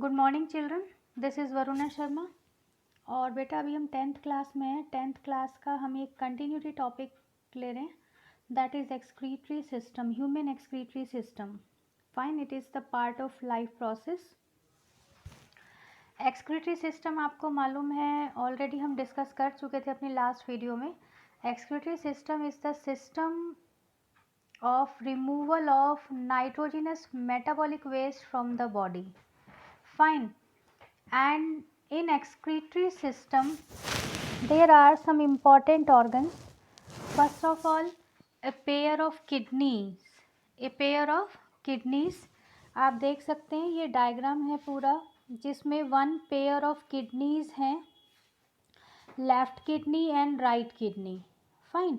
Good morning children, this is Varuna Sharma. और बेटा अभी हम 10th क्लास में हैं। 10th क्लास का हम एक कंटिन्यूटी टॉपिक ले रहे हैं, that is excretory system, human excretory system. Fine, it is the part of life process. Excretory system आपको मालूम है, ऑलरेडी हम डिस्कस कर चुके थे अपनी लास्ट वीडियो में। Excretory system is the system of removal of nitrogenous metabolic waste from the body. Fine. And in excretory system there are some important organs. First of all, a pair of kidneys. A pair of kidneys. आप देख सकते हैं ये diagram है पूरा, जिसमें one pair of kidneys हैं, left kidney and right kidney. Fine.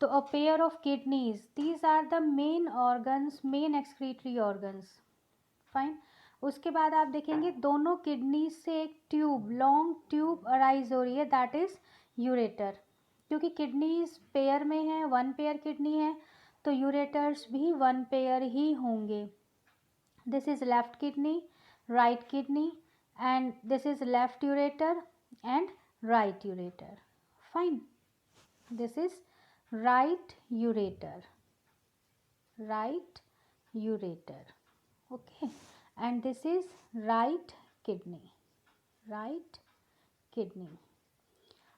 तो a pair of kidneys, these are the main organs, main excretory organs. Fine. उसके बाद आप देखेंगे दोनों किडनी से एक ट्यूब, लॉन्ग ट्यूब अराइज हो रही है, दैट इज यूरेटर. क्योंकि किडनीज पेयर में है, वन पेयर किडनी है, तो यूरेटर्स भी वन पेयर ही होंगे. This is left kidney, right kidney, and this is left ureter and right ureter. Fine. This is right ureter, right ureter. Okay. And this is right kidney, right kidney.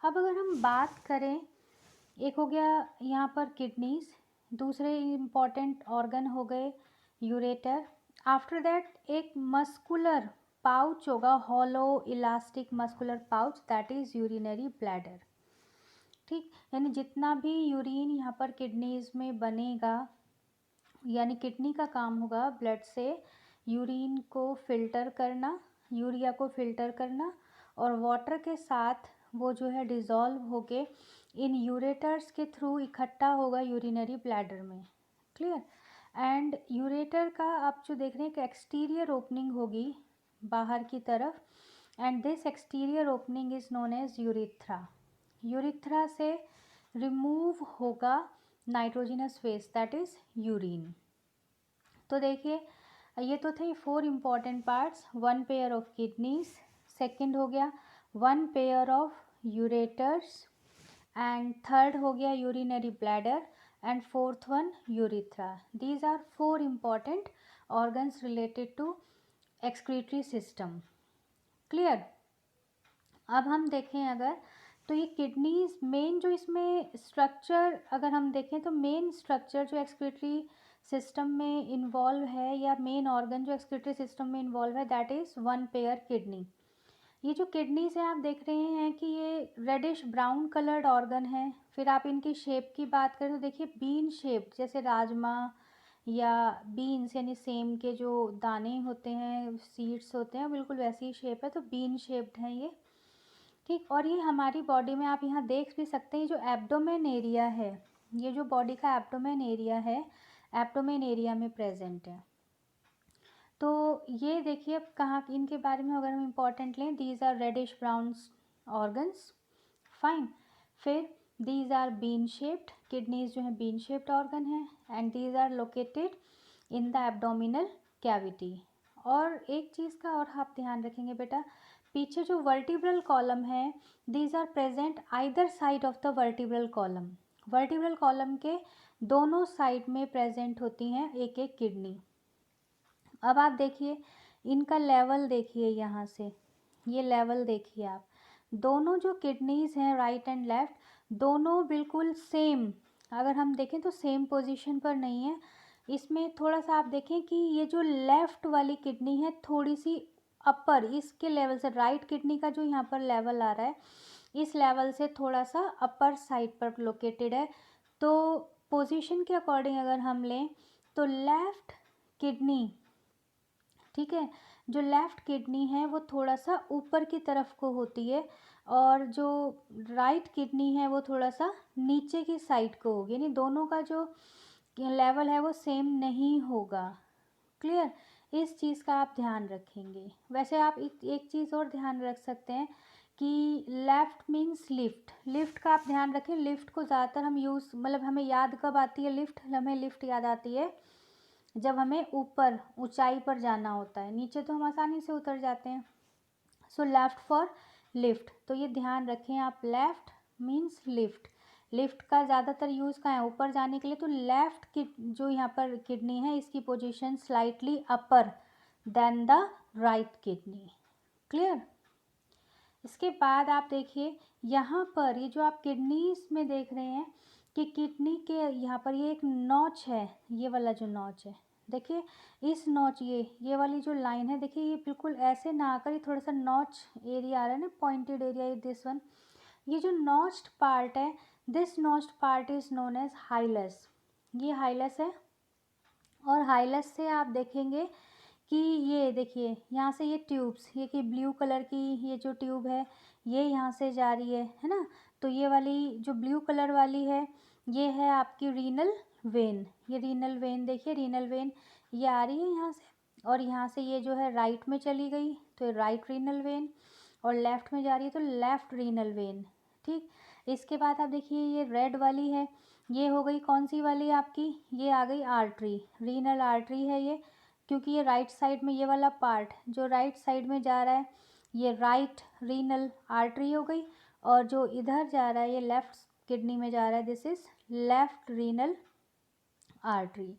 अब अगर हम बात करें, एक हो गया यहाँ पर किडनीज, दूसरे इम्पॉर्टेंट ऑर्गन हो गए यूरेटर. आफ्टर दैट एक मस्कुलर पाउच होगा, hollow elastic muscular pouch, that is urinary bladder. ठीक, यानी जितना भी यूरिन यहाँ पर किडनीज में बनेगा, यानी किडनी का काम होगा ब्लड से यूरिन को फिल्टर करना, यूरिया को फिल्टर करना, और वाटर के साथ वो जो है डिज़ोल्व होके इन यूरेटर्स के थ्रू इकट्ठा होगा यूरिनरी ब्लैडर में. क्लियर. एंड यूरेटर का आप जो देख रहे हैं कि एक्सटीरियर ओपनिंग होगी बाहर की तरफ, and this exterior opening is known as urethra. Urethra से रिमूव होगा nitrogenous waste, that is urine. तो देखिए, ये तो थे 4 important parts. One pair of kidneys, second हो गया one pair of ureters, and third हो गया urinary bladder, and fourth one urethra. These are 4 important organs related to excretory system. Clear. अब हम देखें अगर, तो ये किडनीज मेन जो इसमें स्ट्रक्चर अगर हम देखें, तो मेन स्ट्रक्चर जो एक्सक्रीटरी सिस्टम में इन्वॉल्व है, या मेन ऑर्गन जो एक्सक्रीटरी सिस्टम में इन्वॉल्व है, that is one pair kidney. ये जो किडनीज हैं आप देख रहे हैं कि ये रेडिश ब्राउन कलर्ड ऑर्गन है. फिर आप इनकी शेप की बात करें तो देखिए बीन शेप्ड, जैसे राजमा या बीन्स यानी सेम के जो दाने होते हैं, सीड्स होते हैं, बिल्कुल वैसी ही शेप है, तो बीन शेप्ड है ये. ठीक. और ये हमारी बॉडी में आप यहाँ देख भी सकते हैं, जो एब्डोमेन एरिया है, ये जो बॉडी का एब्डोमेन एरिया है, एब्डोमेन एरिया में प्रेजेंट है. तो ये देखिए अब कहाँ इनके बारे में अगर हम इम्पॉर्टेंट लें, these are reddish brown organs. Fine. फिर these are bean shaped, kidneys जो है बीन शेप्ड ऑर्गन है, and these are located in the abdominal cavity. और एक चीज़ का और आप ध्यान रखेंगे बेटा, पीछे जो वर्टिब्रल कॉलम है, these are present either side of the vertebral column. Vertebral column के दोनों साइड में प्रेजेंट होती हैं एक एक किडनी. अब आप देखिए इनका लेवल, देखिए यहाँ से ये लेवल देखिए आप, दोनों जो किडनीज हैं राइट एंड लेफ्ट, दोनों बिल्कुल सेम, अगर हम देखें तो सेम पोजीशन पर नहीं है. इसमें थोड़ा सा आप देखें कि ये जो लेफ़्ट वाली किडनी है थोड़ी सी अपर, इसके लेवल से, राइट किडनी का जो यहाँ पर लेवल आ रहा है, इस लेवल से थोड़ा सा अपर साइड पर लोकेटेड है. तो पोजीशन के अकॉर्डिंग अगर हम लें तो लेफ़्ट किडनी, ठीक है, जो लेफ़्ट किडनी है वो थोड़ा सा ऊपर की तरफ को होती है, और जो राइट किडनी है वो थोड़ा सा नीचे की साइड को होगी, यानी दोनों का जो लेवल है वो सेम नहीं होगा. क्लियर. इस चीज़ का आप ध्यान रखेंगे. वैसे आप एक चीज़ और ध्यान रख सकते हैं कि लेफ़्ट मीन्स लिफ्ट. लिफ्ट का आप ध्यान रखें, लिफ्ट को ज़्यादातर हम यूज़, मतलब हमें याद कब आती है लिफ्ट, हमें लिफ्ट याद आती है जब हमें ऊपर ऊंचाई पर जाना होता है, नीचे तो हम आसानी से उतर जाते हैं। सो लेफ्ट फॉर लिफ्ट, तो ये ध्यान रखें आप, लेफ्ट मीन्स लिफ्ट। लिफ्ट का ज़्यादातर यूज़ कहाँ है, ऊपर जाने के लिए। तो लेफ्ट की जो यहाँ पर किडनी है, इसकी position slightly upper than the right kidney. Clear. इसके बाद आप देखिए यहाँ पर ये जो आप किडनीज में देख रहे हैं कि किडनी के यहाँ पर ये एक नॉच है, ये वाला जो नॉच है, देखिए इस नॉच, ये वाली जो लाइन है, देखिए ये बिल्कुल ऐसे ना आकर ये थोड़ा सा नॉच एरिया आ रहा है ना, पॉइंटेड एरिया, दिस वन। ये जो नॉच्ड पार्ट है, this notched part is known as hilus. ये हाइलस है। और हाइलस से आप देखेंगे कि ये देखिए यहाँ से ये ट्यूब्स, ये कि ब्लू कलर की ये जो ट्यूब है, ये यहाँ से जा रही है ना। तो ये वाली जो ब्लू कलर वाली है, ये है आपकी रीनल वेन। ये रीनल वेन देखिए, रीनल वेन ये आ रही है यहाँ से, और यहाँ से ये जो है राइट में चली गई, तो राइट रीनल वेन, और लेफ़्ट में जा रही है तो लेफ़्ट रीनल वेन। ठीक। इसके बाद आप देखिए ये रेड वाली है, ये हो गई कौन सी वाली आपकी, ये आ गई आर्टरी, रीनल आर्टरी है ये, क्योंकि ये राइट साइड में ये वाला पार्ट जो राइट साइड में जा रहा है, ये राइट रीनल आर्टरी हो गई। और जो इधर जा रहा है ये लेफ़्ट किडनी में जा रहा है, this is left renal artery.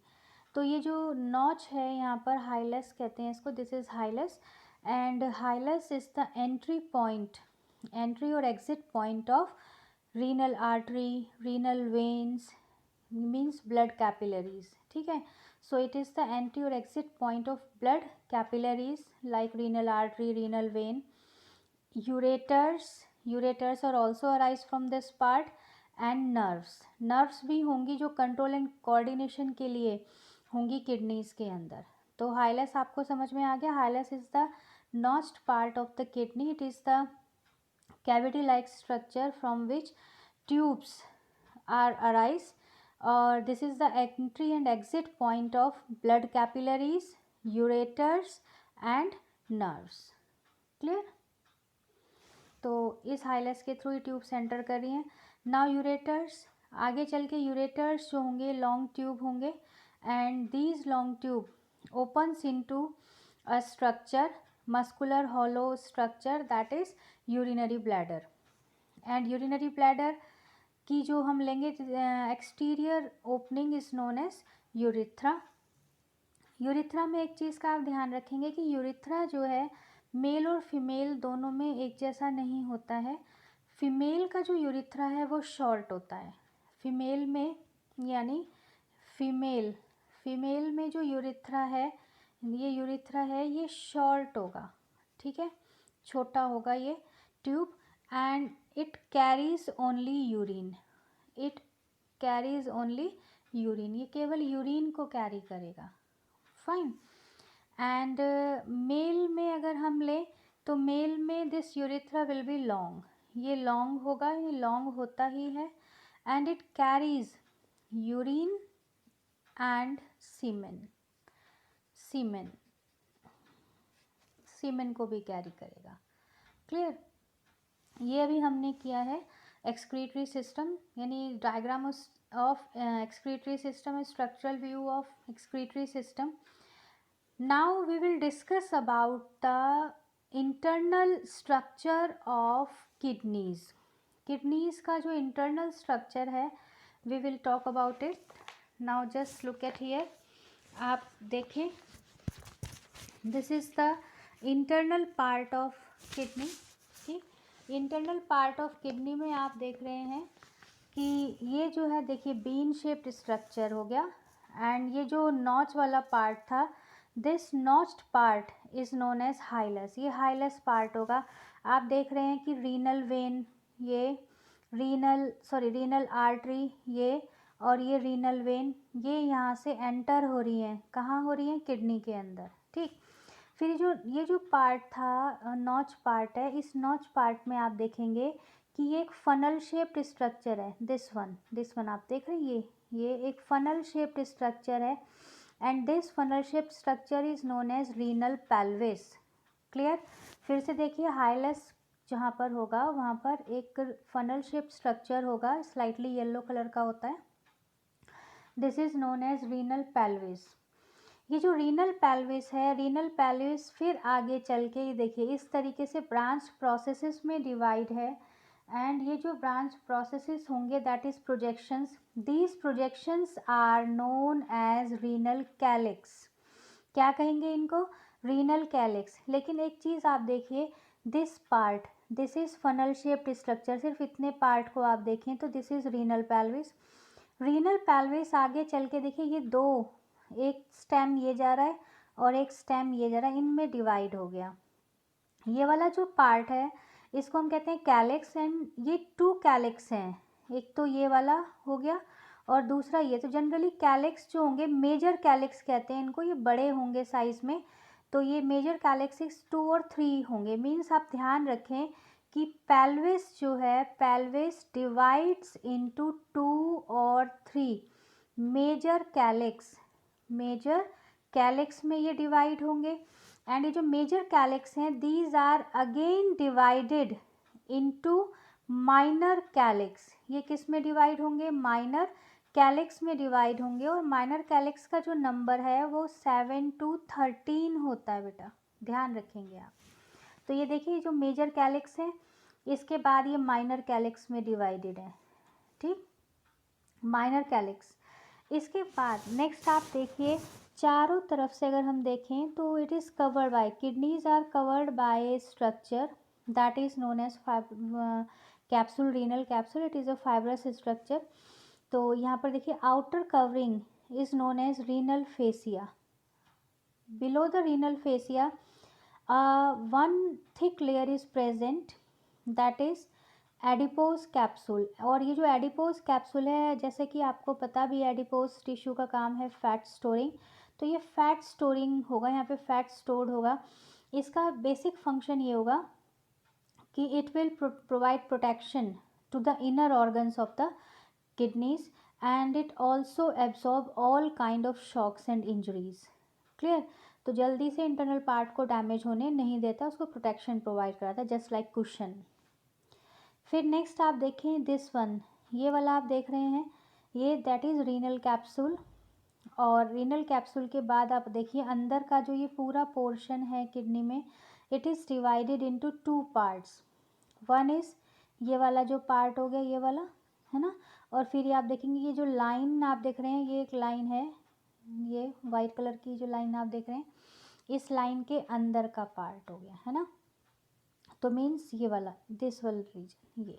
तो ये जो नॉच है यहाँ पर, हाइलस कहते हैं इसको, this is hilus. And hilus is the entry point, entry और exit point of renal artery, renal veins means blood capillaries. ठीक है। So it is the entry और exit point of blood capillaries like renal artery, renal vein. Ureters are also arise from this part. And nerves भी होंगी जो control and coordination के लिए होंगी kidneys के अंदर। तो हाइलस आपको समझ में आ गया। Hilus is the notched part of the kidney, it is the cavity like structure from which tubes are arise, or this is the entry and exit point of blood capillaries, ureters and nerves. Clear? तो इस हाइलस के through ये tubes enter कर रही हैं। Now ureters, आगे चल के यूरेटर्स जो होंगे लॉन्ग ट्यूब होंगे, and these long tube opens into a structure, muscular hollow structure, that is urinary bladder. And urinary bladder की जो हम लेंगे exterior opening is known as urethra. Urethra में एक चीज़ का आप ध्यान रखेंगे कि यूरिथ्रा जो है मेल और फीमेल दोनों में एक जैसा नहीं होता है। फीमेल का जो यूरिथ्रा है वो शॉर्ट होता है। फीमेल में यानी फीमेल में जो यूरिथ्रा है, ये शॉर्ट होगा। ठीक है, छोटा होगा ये tube. And it carries only urine, it carries only urine, ये केवल यूरिन को कैरी करेगा। फाइन। एंड मेल में अगर हम लें तो मेल में this urethra will be long, ये लॉन्ग होगा, ये लॉन्ग होता ही है। And it carries urine and semen, semen को भी कैरी करेगा। क्लियर। ये अभी हमने किया है एक्सक्रीटरी सिस्टम, यानी diagram of excretory system, structural view of excretory system. Now we will discuss about the internal structure of kidneys. Kidneys का जो internal structure है, we will talk about it. Now just look at here. आप देखें, this is the internal part of kidney. ठीक, internal part of kidney में आप देख रहे हैं कि ये जो है देखिए बीन शेप्ड स्ट्रक्चर हो गया। एंड ये जो नॉच वाला पार्ट था, this notched part is known as hilus, ये हाइलस पार्ट होगा। आप देख रहे हैं कि रीनल वेन, ये रीनल आर्टरी, ये और ये रीनल वेन, ये यहाँ से एंटर हो रही हैं, कहाँ हो रही हैं, किडनी के अंदर। ठीक। फिर ये जो पार्ट था नॉच पार्ट है, इस नॉच पार्ट में आप देखेंगे कि ये एक फनल शेप्ड स्ट्रक्चर है, दिस वन आप देख रहे हैं, ये एक फनल शेप्ड स्ट्रक्चर है। And this funnel shaped structure is known as renal pelvis. Clear. फिर से देखिए, हाइलस जहाँ पर होगा वहाँ पर एक फनल शेप्ड स्ट्रक्चर होगा, स्लाइटली येलो कलर का होता है, this is known as renal pelvis. ये जो रीनल पेल्विस है, रीनल पेल्विस फिर आगे चल के ये देखिए इस तरीके से ब्रांच प्रोसेसेस में डिवाइड है। एंड ये जो ब्रांच प्रोसेसेस होंगे that is projections, these projections are known as renal calyx. क्या कहेंगे इनको? Renal calyx. लेकिन एक चीज़ आप देखिए, this part, this is funnel shaped structure, सिर्फ इतने पार्ट को आप देखें तो this is renal pelvis. Renal pelvis आगे चल के देखिए ये दो, एक स्टेम ये जा रहा है और एक स्टेम ये जा रहा है, इनमें डिवाइड हो गया। ये वाला जो पार्ट है इसको हम कहते हैं कैलिक्स, एंड ये टू कैलिक्स हैं, एक तो ये वाला हो गया और दूसरा ये। तो जनरली कैलिक्स जो होंगे, मेजर कैलिक्स कहते हैं इनको, ये बड़े होंगे साइज में, तो ये मेजर कैलिक्स 2 और 3 होंगे। मीन्स आप ध्यान रखें कि पेल्विस जो है, पेल्विस डिवाइड्स इनटू 2 और 3 मेजर कैलिक्स, मेजर कैलिक्स में ये डिवाइड होंगे। एंड ये जो मेजर कैलिक्स हैं these are again divided into minor calyx. ये किस में डिवाइड होंगे? माइनर कैलिक्स में डिवाइड होंगे। और माइनर कैलिक्स का जो नंबर है वो 7 to 13 होता है बेटा, ध्यान रखेंगे आप। तो ये देखिए जो मेजर कैलिक्स है इसके बाद ये माइनर कैलिक्स में डिवाइडेड है, ठीक, माइनर कैलिक्स। इसके बाद नेक्स्ट आप देखिए चारों तरफ से अगर हम देखें तो it is covered by, kidneys are covered by structure that is known as capsule, renal capsule, it is a fibrous structure. तो यहाँ पर देखिए outer covering is known as renal fascia. Below the renal fascia one thick layer is present that is adipose capsule. और ये जो adipose capsule है, जैसे कि आपको पता भी एडिपोज टिश्यू का काम है फैट स्टोरिंग, तो ये फैट स्टोरिंग होगा, यहाँ पे फैट स्टोर्ड होगा। इसका बेसिक फंक्शन ये होगा कि it will provide protection to the inner organs of the kidneys and it also absorb all kind of shocks and injuries. Clear? तो जल्दी से इंटरनल पार्ट को डैमेज होने नहीं देता, उसको प्रोटेक्शन प्रोवाइड कराता है, जस्ट लाइक कुशन। फिर नेक्स्ट आप देखें दिस वन, ये वाला आप देख रहे हैं, ये दैट इज़ रीनल कैप्सूल। और रीनल कैप्सूल के बाद आप देखिए अंदर का जो ये पूरा पोर्शन है किडनी में, it is divided into 2 parts. One is ये वाला जो पार्ट हो गया, ये वाला है ना, और फिर ये आप देखेंगे ये जो लाइन आप देख रहे हैं, ये एक लाइन है, ये वाइट कलर की जो लाइन आप देख रहे हैं, इस लाइन के अंदर का पार्ट हो गया, है ना। तो मीन्स ये वाला, दिस वाला रीजन, ये।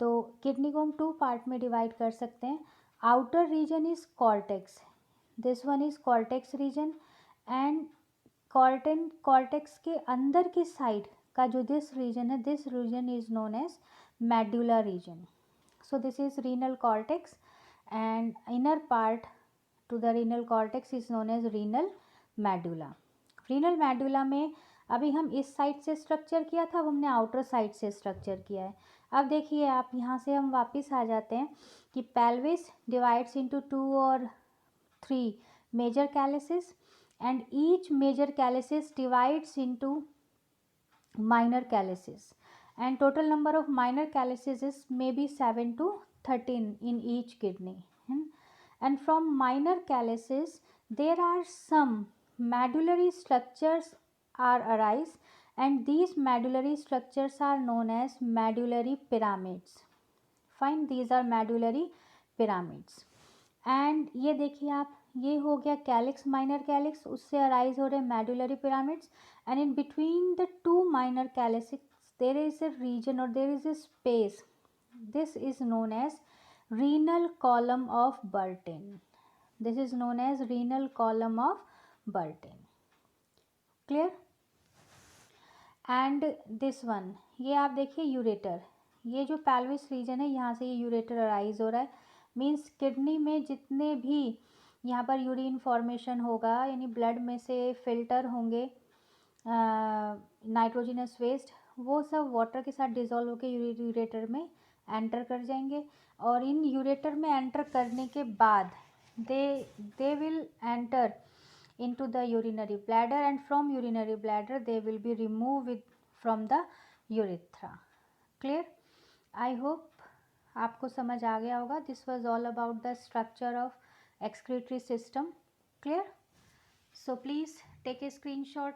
तो किडनी को हम 2 पार्ट में डिवाइड कर सकते हैं। Outer region is cortex, this one is cortex region, and cortex के अंदर की साइड का जो दिस रीजन है, this region is known as medulla region. So this is renal cortex and inner part to the renal cortex is known as renal medulla. Renal medulla में अभी हम इस साइड से स्ट्रक्चर किया था, अब हमने आउटर साइड से स्ट्रक्चर किया है। अब देखिए आप यहाँ से हम वापस आ जाते हैं कि पेल्विस डिवाइड्स इनटू 2 और 3 major calyces and each major calyces divides into minor calyces, and total number of minor calyces is maybe 7 to 13 in each kidney. And from minor calyces there are some medullary structures are arise, and these medullary structures are known as medullary pyramids. Fine, these are medullary pyramids. And ये देखिए आप, ये हो गया calyx, minor calyx, उससे arise हो रहे medullary pyramids, and in between the 2 minor calyx there is a region और there is a space, this is known as renal column of Bertin, this is known as renal column of Bertin. Clear? And this one, ये आप देखिए ureter, ये जो pelvis region है यहाँ से ये यूरेटर अराइज हो रहा है। मीन्स किडनी में जितने भी यहाँ पर यूरिन फॉर्मेशन होगा, यानी ब्लड में से फिल्टर होंगे नाइट्रोजिनस वेस्ट, वो सब वाटर के साथ डिज़ोल्व होकर यूरेटर में एंटर कर जाएंगे। और इन यूरेटर में एंटर करने के बाद they will enter into the urinary bladder, and from urinary bladder they will be removed from the urethra. Clear? I hope आपको समझ आ गया होगा. This was all about the structure of excretory system. Clear? So please take a screenshot